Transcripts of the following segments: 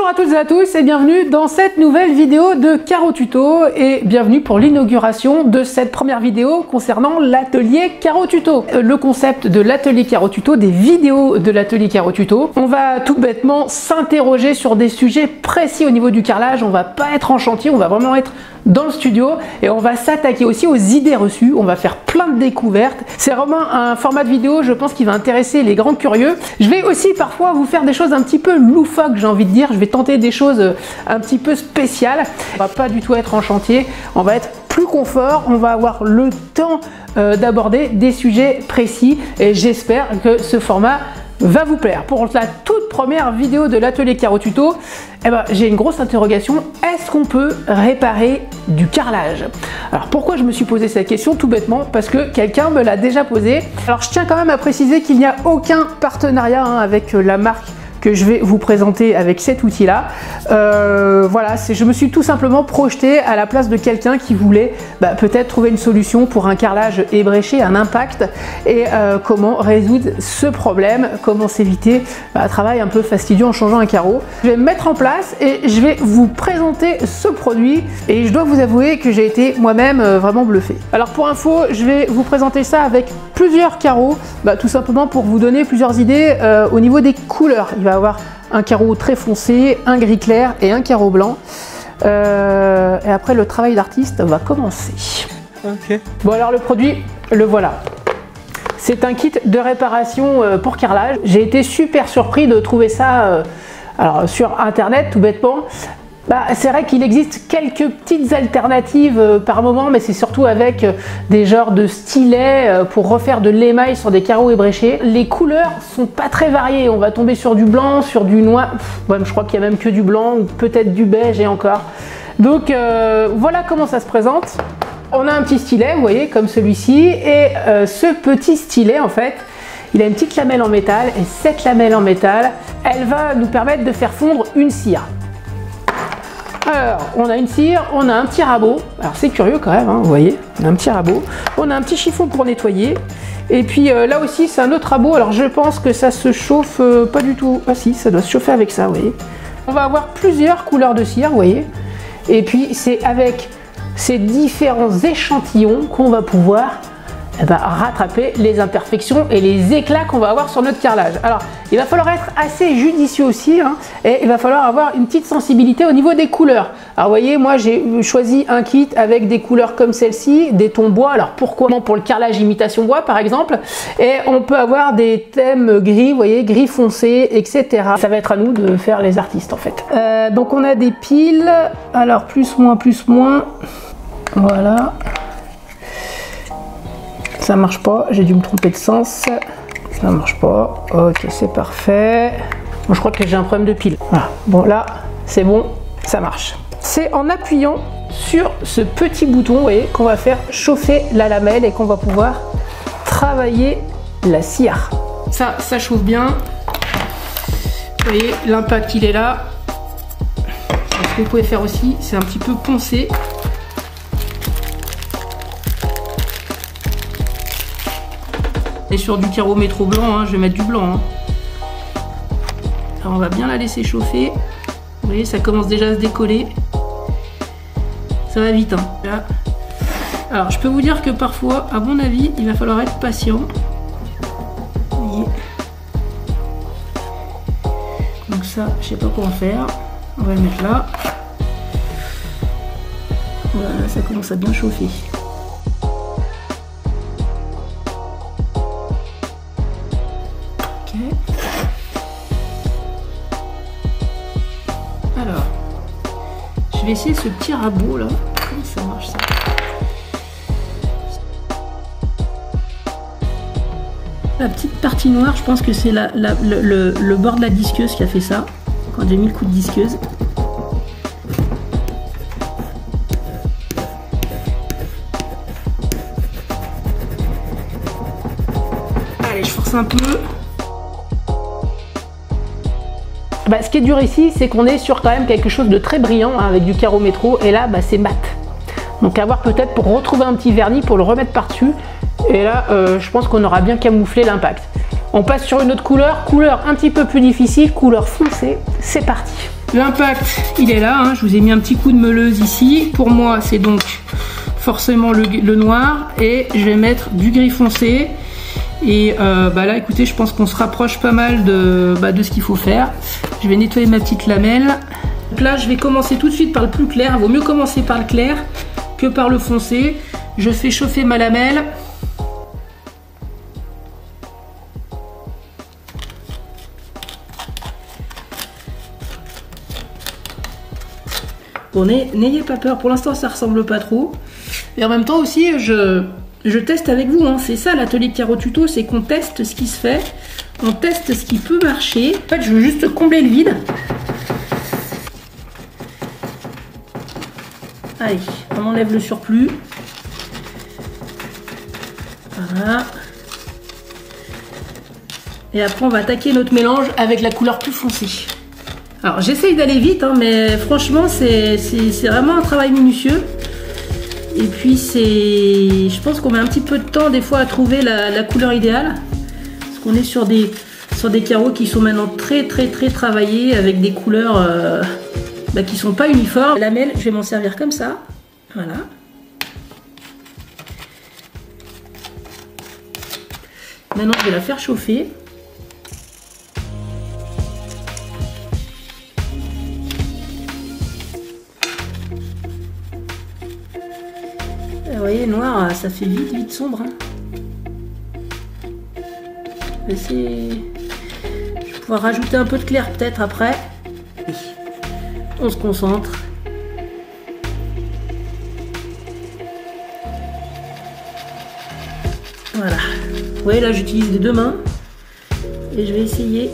Bonjour à toutes et à tous et bienvenue dans cette nouvelle vidéo de Caro Tuto et bienvenue pour l'inauguration de cette première vidéo concernant l'atelier Caro Tuto. Le concept de l'atelier Caro Tuto, des vidéos de l'atelier Caro Tuto, on va tout bêtement s'interroger sur des sujets précis au niveau du carrelage. On va pas être en chantier, on va vraiment être dans le studio et on va s'attaquer aussi aux idées reçues. On va faire plein de découvertes. C'est vraiment un format de vidéo, je pense, qui va intéresser les grands curieux. Je vais aussi parfois vous faire des choses un petit peu loufoques, j'ai envie de dire. Je vais tenter des choses un petit peu spéciales. On va pas du tout être en chantier, on va être plus confort, on va avoir le temps d'aborder des sujets précis et j'espère que ce format va vous plaire. Pour la toute première vidéo de l'atelier Caro Tuto, j'ai une grosse interrogation. Est-ce qu'on peut réparer du carrelage? Alors pourquoi je me suis posé cette question? Tout bêtement parce que quelqu'un me l'a déjà posé. Alors je tiens quand même à préciser qu'il n'y a aucun partenariat avec la marque que je vais vous présenter avec cet outil là. Voilà, je me suis tout simplement projeté à la place de quelqu'un qui voulait peut-être trouver une solution pour un carrelage ébréché, un impact, et comment résoudre ce problème, comment s'éviter un travail un peu fastidieux en changeant un carreau. Je vais me mettre en place et je vais vous présenter ce produit et je dois vous avouer que j'ai été moi-même vraiment bluffé. Alors pour info, je vais vous présenter ça avec plusieurs carreaux, tout simplement pour vous donner plusieurs idées au niveau des couleurs. Il va avoir un carreau très foncé, un gris clair et un carreau blanc. Et après le travail d'artiste va commencer. Okay. Bon alors le produit, le voilà. C'est un kit de réparation pour carrelage. J'ai été super surpris de trouver ça alors, sur internet tout bêtement. C'est vrai qu'il existe quelques petites alternatives par moment, mais c'est surtout avec des genres de stylets pour refaire de l'émail sur des carreaux ébréchés. Les couleurs sont pas très variées, on va tomber sur du blanc, sur du noir, je crois qu'il y a même que du blanc ou peut-être du beige et encore. Donc voilà comment ça se présente. On a un petit stylet, vous voyez, comme celui-ci, et ce petit stylet en fait, il a une petite lamelle en métal, et cette lamelle en métal, elle va nous permettre de faire fondre une cire. Alors, on a une cire, on a un petit rabot. Alors, c'est curieux quand même, vous voyez, on a un petit rabot. On a un petit chiffon pour nettoyer. Et puis là aussi, c'est un autre rabot. Alors, je pense que ça se chauffe pas du tout. Ah si, ça doit se chauffer avec ça, vous voyez. On va avoir plusieurs couleurs de cire, vous voyez. Et puis, c'est avec ces différents échantillons qu'on va pouvoir rattraper les imperfections et les éclats qu'on va avoir sur notre carrelage. Alors, il va falloir être assez judicieux aussi, et il va falloir avoir une petite sensibilité au niveau des couleurs. Alors, vous voyez, moi, j'ai choisi un kit avec des couleurs comme celle-ci, des tons bois. Alors, pourquoi? Pour le carrelage imitation bois, par exemple. Et on peut avoir des thèmes gris, vous voyez, gris foncé, etc. Ça va être à nous de faire les artistes, en fait. Donc, on a des piles. Alors, plus, moins. Voilà. Ça marche pas, j'ai dû me tromper de sens. Ça marche pas. Ok, c'est parfait. Bon, je crois que j'ai un problème de pile. Voilà. Bon, là, c'est bon, ça marche. C'est en appuyant sur ce petit bouton, vous voyez, qu'on va faire chauffer la lamelle et qu'on va pouvoir travailler la cire. Ça chauffe bien. Vous voyez, l'impact, il est là. Ce que vous pouvez faire aussi, c'est un petit peu poncer. Et sur du carreau métro blanc, je vais mettre du blanc. Alors on va bien la laisser chauffer. Vous voyez, ça commence déjà à se décoller. Ça va vite. Là. Alors je peux vous dire que parfois, à mon avis, il va falloir être patient. Vous voyez. Donc ça, je sais pas comment faire. On va le mettre là. Voilà, ça commence à bien chauffer. Alors, je vais essayer ce petit rabot là. Comment ça marche ça? La petite partie noire, je pense que c'est le bord de la disqueuse qui a fait ça, quand j'ai mis le coup de disqueuse. Allez, je force un peu. Ce qui est dur ici, c'est qu'on est sur quand même quelque chose de très brillant avec du carreau métro, et là c'est mat. Donc à voir peut-être pour retrouver un petit vernis pour le remettre par-dessus, et là je pense qu'on aura bien camouflé l'impact. On passe sur une autre couleur, couleur un petit peu plus difficile, couleur foncée, c'est parti. L'impact, il est là, hein. Je vous ai mis un petit coup de meuleuse ici. Pour moi, c'est donc forcément le noir, et je vais mettre du gris foncé. Et bah là, écoutez, je pense qu'on se rapproche pas mal de ce qu'il faut faire. Je vais nettoyer ma petite lamelle. Donc là, je vais commencer tout de suite par le plus clair. Il vaut mieux commencer par le clair que par le foncé. Je fais chauffer ma lamelle. Bon, n'ayez pas peur, pour l'instant ça ressemble pas trop. Et en même temps aussi, je teste avec vous, hein. C'est ça l'atelier Caro Tuto, c'est qu'on teste ce qui se fait, on teste ce qui peut marcher. En fait, je veux juste combler le vide. Allez, on enlève le surplus. Voilà. Et après, on va attaquer notre mélange avec la couleur plus foncée. Alors, j'essaye d'aller vite, hein, mais franchement, c'est vraiment un travail minutieux. Et puis, je pense qu'on met un petit peu de temps, des fois, à trouver la couleur idéale. Parce qu'on est sur des carreaux qui sont maintenant très travaillés, avec des couleurs qui sont pas uniformes. La lamelle, je vais m'en servir comme ça. Voilà. Maintenant, je vais la faire chauffer. Vous voyez, noir, ça fait vite sombre. Hein. Je vais pouvoir rajouter un peu de clair peut-être après. Oui. On se concentre. Voilà. Vous voyez, là, j'utilise les deux mains. Et je vais essayer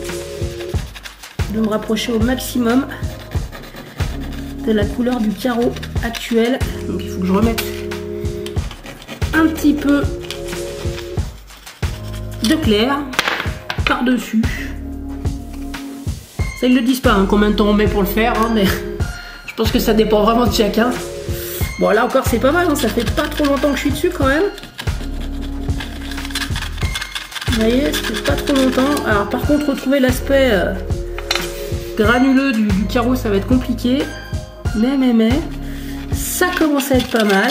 de me rapprocher au maximum de la couleur du carreau actuel. Donc, il faut que je remette un petit peu de clair par-dessus. Ça, ils le disent pas, hein, combien de temps on met pour le faire, hein, mais je pense que ça dépend vraiment de chacun. Bon, là encore, c'est pas mal, hein, ça fait pas trop longtemps que je suis dessus quand même. Vous voyez, ça fait pas trop longtemps. Alors, par contre, retrouver l'aspect granuleux du carreau, ça va être compliqué. Mais, ça commence à être pas mal.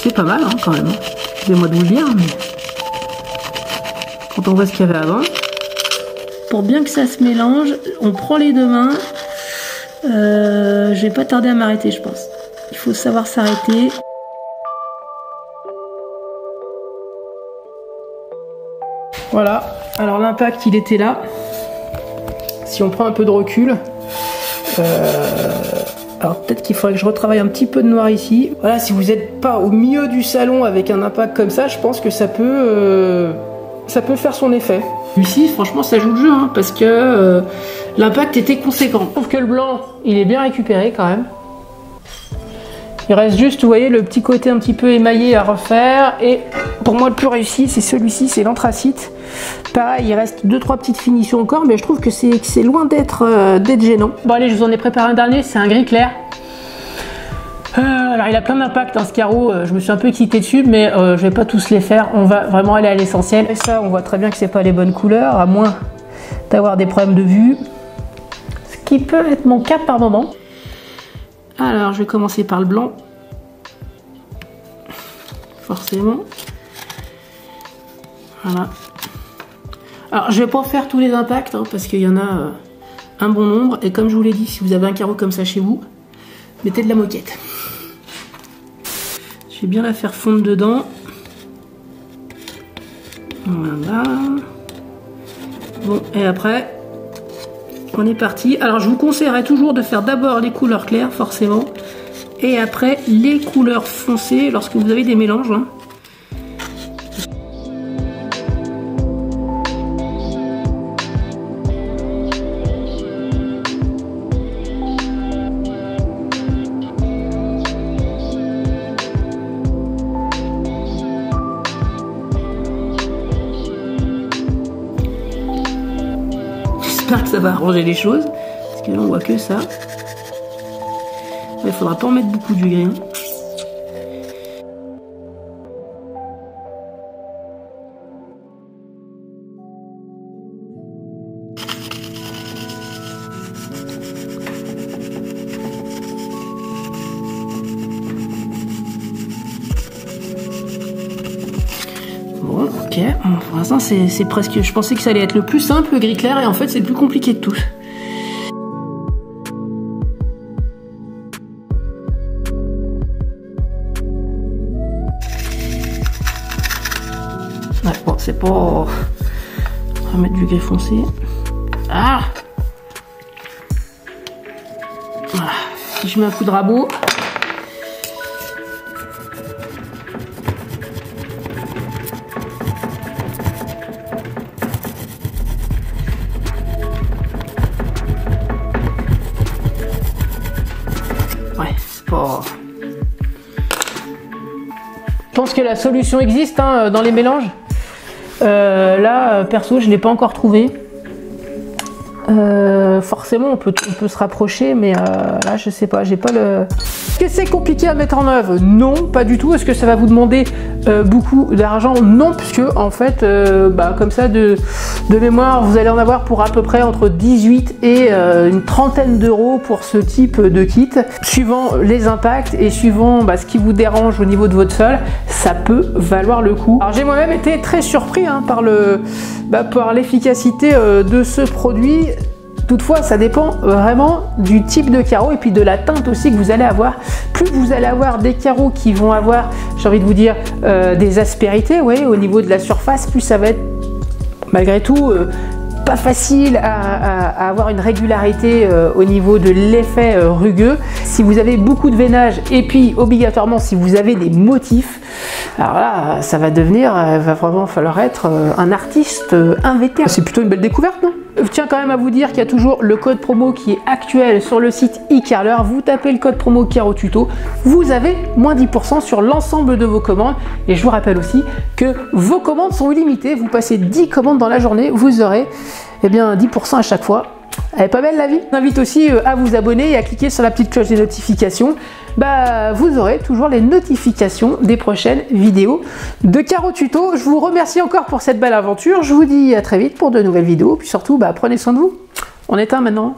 C'est pas mal, hein, quand même. Excusez-moi de vous le dire, mais quand on voit ce qu'il y avait avant. Pour bien que ça se mélange, on prend les deux mains. Je vais pas tarder à m'arrêter, je pense. Il faut savoir s'arrêter. Voilà. Alors l'impact, il était là. Si on prend un peu de recul. Alors peut-être qu'il faudrait que je retravaille un petit peu de noir ici. Voilà, si vous n'êtes pas au milieu du salon avec un impact comme ça, je pense que ça peut faire son effet. Ici, franchement, ça joue le jeu, hein, parce que l'impact était conséquent. Je trouve que le blanc, il est bien récupéré quand même. Il reste juste, vous voyez, le petit côté un petit peu émaillé à refaire. Et pour moi, le plus réussi, c'est celui-ci, c'est l'anthracite. Pareil, il reste 2-3 petites finitions encore, mais je trouve que c'est loin d'être gênant. Bon allez, je vous en ai préparé un dernier, c'est un gris clair. Alors il a plein d'impact, hein, ce carreau, je me suis un peu excitée dessus, mais je vais pas tous les faire, on va vraiment aller à l'essentiel. Et ça, on voit très bien que c'est pas les bonnes couleurs, à moins d'avoir des problèmes de vue, ce qui peut être mon cas par moment. Alors je vais commencer par le blanc, forcément. Voilà. Alors je vais pas faire tous les impacts, hein, parce qu'il y en a un bon nombre, et comme je vous l'ai dit, si vous avez un carreau comme ça chez vous, mettez de la moquette. Je vais bien la faire fondre dedans. Voilà. Bon, et après, on est parti. Alors je vous conseillerais toujours de faire d'abord les couleurs claires, forcément, et après les couleurs foncées lorsque vous avez des mélanges, hein. J'espère que ça va arranger les choses. Parce que là, on voit que ça. Il faudra pas en mettre beaucoup d'huile. Hein. Bon, ok. Pour l'instant, c'est presque... Je pensais que ça allait être le plus simple, le gris clair, et en fait, c'est le plus compliqué de tous. Ouais, bon, c'est pas... On va mettre du gris foncé. Ah! Voilà. Si je mets un coup de rabot... Ouais, c'est pas... Je pense que la solution existe hein, dans les mélanges. Là, perso, je ne l'ai pas encore trouvé. Forcément, on peut se rapprocher, mais là, je sais pas, j'ai pas le... Est-ce que c'est compliqué à mettre en œuvre? Non, pas du tout. Est-ce que ça va vous demander beaucoup d'argent? Non, puisque en fait, comme ça, de mémoire, vous allez en avoir pour à peu près entre 18 et une trentaine d'euros pour ce type de kit. Suivant les impacts et suivant ce qui vous dérange au niveau de votre sol, ça peut valoir le coup. Alors j'ai moi-même été très surpris hein, par l'efficacité de ce produit. Toutefois, ça dépend vraiment du type de carreau et puis de la teinte aussi que vous allez avoir. Plus vous allez avoir des carreaux qui vont avoir, j'ai envie de vous dire, des aspérités au niveau de la surface, plus ça va être malgré tout pas facile à avoir une régularité au niveau de l'effet rugueux. Si vous avez beaucoup de veinage et puis obligatoirement si vous avez des motifs, alors là ça va devenir, va vraiment falloir être un artiste invétéré. C'est plutôt une belle découverte, non? Je tiens quand même à vous dire qu'il y a toujours le code promo qui est actuel sur le site eCarler. Vous tapez le code promo CaroTuto, vous avez moins 10% sur l'ensemble de vos commandes. Et je vous rappelle aussi que vos commandes sont illimitées. Vous passez 10 commandes dans la journée, vous aurez 10% à chaque fois. Elle est pas belle la vie? Je vous invite aussi à vous abonner et à cliquer sur la petite cloche des notifications. Vous aurez toujours les notifications des prochaines vidéos de CaroTuto. Je vous remercie encore pour cette belle aventure. Je vous dis à très vite pour de nouvelles vidéos. Puis surtout, prenez soin de vous. On éteint maintenant.